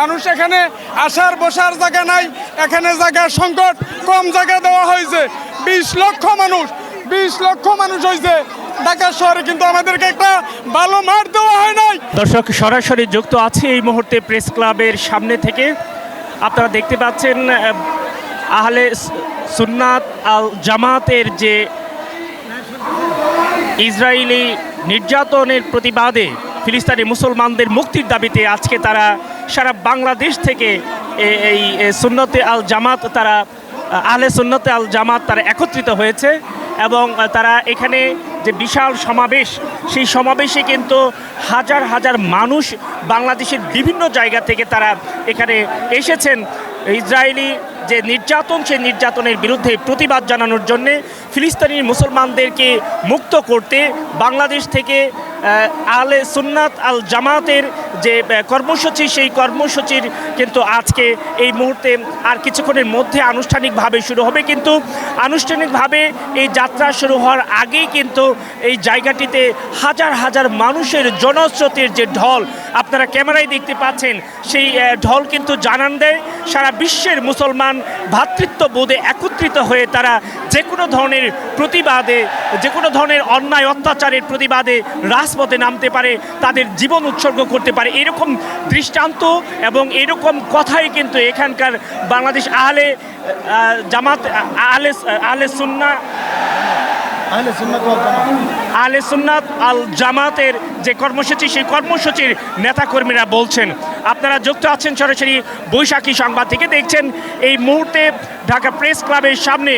মানুষ এখানে আসার বসার জায়গা নাই, এখানে জায়গার সংকট, কম জায়গা দেওয়া হয়েছে। 20 লক্ষ মানুষ হয়েছে ঢাকা শহরে, কিন্তু আমাদেরকে একটা ভালো মাঠ দেওয়া হয় নাই। দর্শক সরাসরি যুক্ত আছে এই মুহূর্তে প্রেস ক্লাবের সামনে থেকে। আপনারা দেখতে পাচ্ছেন আহলে সুন্নাত আল জামাতের যে ইসরায়েলি নির্যাতনের প্রতিবাদে ফিলিস্তিনি মুসলমানদের মুক্তির দাবিতে আজকে তারা সারা বাংলাদেশ থেকে এই সুন্নতে আল জামাত তারা আহলে সুন্নতে আল জামাত তারা একত্রিত হয়েছে এবং তারা এখানে যে বিশাল সমাবেশ, সেই সমাবেশে কিন্তু হাজার হাজার মানুষ বাংলাদেশের বিভিন্ন জায়গা থেকে তারা এখানে এসেছেন ইসরায়েলি যে নির্যাতন, সেই নির্যাতনের বিরুদ্ধে প্রতিবাদ জানানোর জন্যে, ফিলিস্তিনি মুসলমানদেরকে মুক্ত করতে বাংলাদেশ থেকে আহলে সুন্নাত আল জামাতের যে কর্মসূচি, সেই কর্মসূচির কিন্তু আজকে এই মুহূর্তে আর কিছুক্ষণের মধ্যে আনুষ্ঠানিকভাবে শুরু হবে। কিন্তু আনুষ্ঠানিকভাবে এই যাত্রা শুরু হওয়ার আগেই কিন্তু এই জায়গাটিতে হাজার হাজার মানুষের জনস্রোতের যে ঢল আপনারা ক্যামেরায় দেখতে পাচ্ছেন, সেই ঢল কিন্তু জানান দেয় সারা বিশ্বের মুসলমান ভ্রাতৃত্ববোধে একত্রিত হয়ে তারা যে কোনো ধরনের প্রতিবাদে, যে কোনো ধরনের অন্যায় অত্যাচারের প্রতিবাদে রাজপথে নামতে পারে, তাদের জীবন উৎসর্গ করতে পারে, এরকম দৃষ্টান্ত এবং এরকম কথাই কিন্তু এখানকার বাংলাদেশ আহলে জামাত আহলে সুন্নাত আল জামাতের যে কর্মসূচি, সেই কর্মসূচির নেতাকর্মীরা বলছেন। আপনারা যুক্ত আছেন সরাসরি বৈশাখী সংবাদ থেকে, দেখছেন এই মুহূর্তে ঢাকা প্রেস ক্লাবের সামনে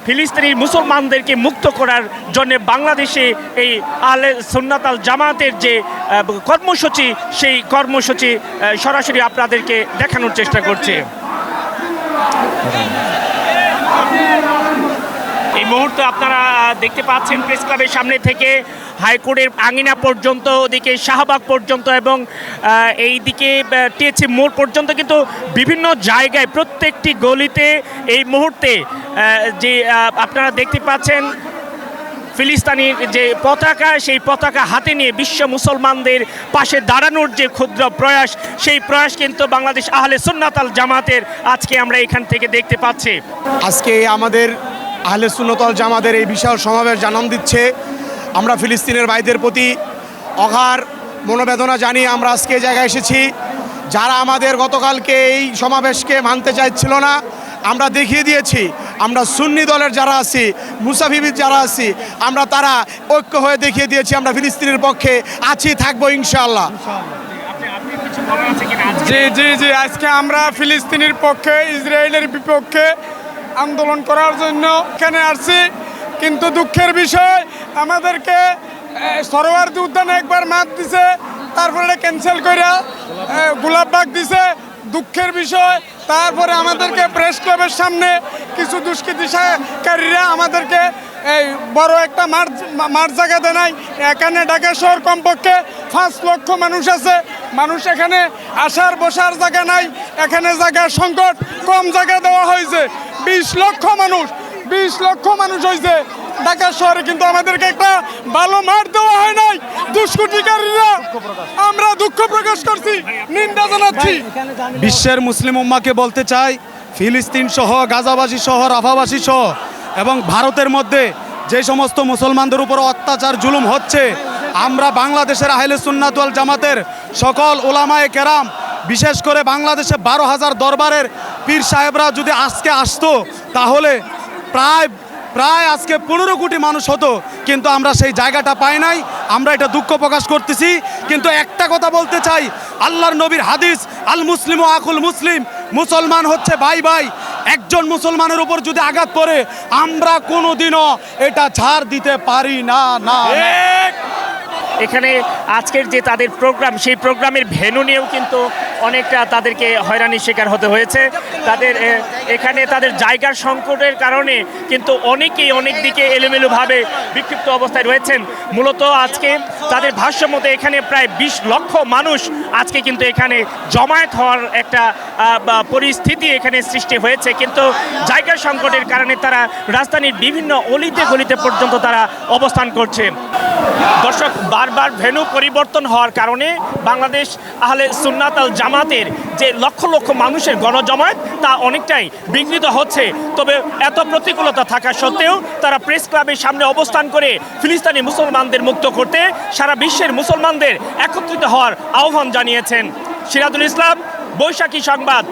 ফিলিস্তিনি মুসলমানদেরকে মুক্ত করার জন্য বাংলাদেশে এই আহলে সুন্নাত আল জামাতের যে কর্মসূচি, সেই কর্মসূচি সরাসরি আপনাদেরকে দেখানোর চেষ্টা করছে। এই মুহূর্তে আপনারা দেখতে পাচ্ছেন প্রেস ক্লাবের সামনে থেকে হাইকোর্টের আঙিনা পর্যন্ত, ওদিকে শাহবাগ পর্যন্ত এবং এই দিকে টিএসসি মোড় পর্যন্ত কিন্তু বিভিন্ন জায়গায় প্রত্যেকটি গলিতে এই মুহূর্তে যে আপনারা দেখতে পাচ্ছেন ফিলিস্তিনির যে পতাকা, সেই পতাকা হাতে নিয়ে বিশ্ব মুসলমানদের পাশে দাঁড়ানোর যে ক্ষুদ্র প্রয়াস, সেই প্রয়াস কিন্তু বাংলাদেশ আহলে সুন্নাত আল জামাতের আজকে আমরা এখান থেকে দেখতে পাচ্ছি। আজকে আমাদের আহলে সুন্নাত আল জামাতের এই বিশাল সমাবেশ জানান দিচ্ছে আমরা ফিলিস্তিনের ভাইদের প্রতি অগাধ মনোবেদনা জানিয়ে আমরা আজকে এই জায়গায় এসেছি। যারা আমাদের গতকালকে এই সমাবেশকে মানতে চাইছিল না, আমরা দেখিয়ে দিয়েছি আমরা সুন্নি দলের যারা আছি, মুসাফিবিদ যারা আছি, আমরা তারা ঐক্য হয়ে দেখিয়ে দিয়েছি আমরা ফিলিস্তিনের পক্ষে আছি, থাকবো ইনশাআল্লাহ। জি জি জি আজকে আমরা ফিলিস্তিনের পক্ষে, ইসরায়েলের বিপক্ষে আন্দোলন করার জন্য এখানে আসছি। কিন্তু দুঃখের বিষয়, আমাদেরকে সরোয়ার্দী উদ্যানে একবার মাঠ দিছে, তারপরে ক্যান্সেল করে গোলাপবাগ দিছে, দুঃখের বিষয়। তারপরে আমাদেরকে প্রেস ক্লাবের সামনে কিছু দুষ্কৃতিকারীরা আমাদেরকে এই বড় একটা মাঠ জায়গা দেয় নাই। এখানে ঢাকা শহর কমপক্ষে 5 লক্ষ মানুষ আছে, মানুষ এখানে আসার বসার জায়গা নাই, এখানে জায়গার সংকট, কম জায়গা দেওয়া হয়েছে। 20 লক্ষ মানুষ হয়েছে ঢাকা শহরে, কিন্তু আমাদেরকে একটা ভালো মাঠ দেওয়া হয় নাই। দুষ্কৃতিকারীরা, আমরা দুঃখ প্রকাশ করছি, নিন্দা জানাচ্ছি। বিশ্বের মুসলিম উম্মাকে বলতে চাই, ফিলিস্তিন সহ, গাজাবাসী সহ, রাফাবাসী সহ এবং ভারতের মধ্যে যে সমস্ত মুসলমানদের উপর অত্যাচার জুলুম হচ্ছে, আমরা বাংলাদেশের আহলে সুন্নাত ওয়াল জামাতের সকল উলামায়ে কেরাম, বিশেষ করে বাংলাদেশে 12,000 দরবারের পীর সাহেবরা যদি আজকে আসতো, তাহলে প্রায় আজকে 15 কোটি মানুষ হতো, কিন্তু আমরা সেই জায়গাটা পাই নাই। আমরা এটা দুঃখ প্রকাশ করতেছি। কিন্তু একটা কথা বলতে চাই, আল্লাহর নবীর হাদিস, আল মুসলিম ও আকুল মুসলিম, মুসলমান হচ্ছে ভাই ভাই। একজন মুসলমানের উপর যদি আঘাত পড়ে, আমরা কোনোদিনও এটা ছাড় দিতে পারি না। এখানে আজকের যে তাদের প্রোগ্রাম, সেই প্রোগ্রামের ভেন্যু নিয়েও কিন্তু অনেকটা তাদেরকে হয়রানির শিকার হতে হয়েছে। তাদের এখানে তাদের জায়গার সংকটের কারণে কিন্তু অনেকেই অনেক দিকে এলোমেলোভাবে বিক্ষিপ্ত অবস্থায় রয়েছেন। মূলত আজকে তাদের ভাষ্য মতে এখানে প্রায় 20 লক্ষ মানুষ আজকে কিন্তু এখানে জমায়েত হওয়ার একটা পরিস্থিতি এখানে সৃষ্টি হয়েছে, কিন্তু জায়গার সংকটের কারণে তারা রাজধানীর বিভিন্ন অলিতে গলিতে পর্যন্ত তারা অবস্থান করছে। দর্শক, বারবার ভেন্যু পরিবর্তন হওয়ার কারণে বাংলাদেশ আহলে সুন্নাত আল জামাতের যে লক্ষ লক্ষ মানুষের গণজমায়েত তা অনেকটাই বিঘ্নিত হচ্ছে। তবে এত প্রতিকূলতা থাকা সত্ত্বেও তারা প্রেস ক্লাবের সামনে অবস্থান করে ফিলিস্তিনি মুসলমানদের মুক্ত করতে সারা বিশ্বের মুসলমানদের একত্রিত হওয়ার আহ্বান জানিয়েছেন। সিরাজুল ইসলাম, বৈশাখী সংবাদ।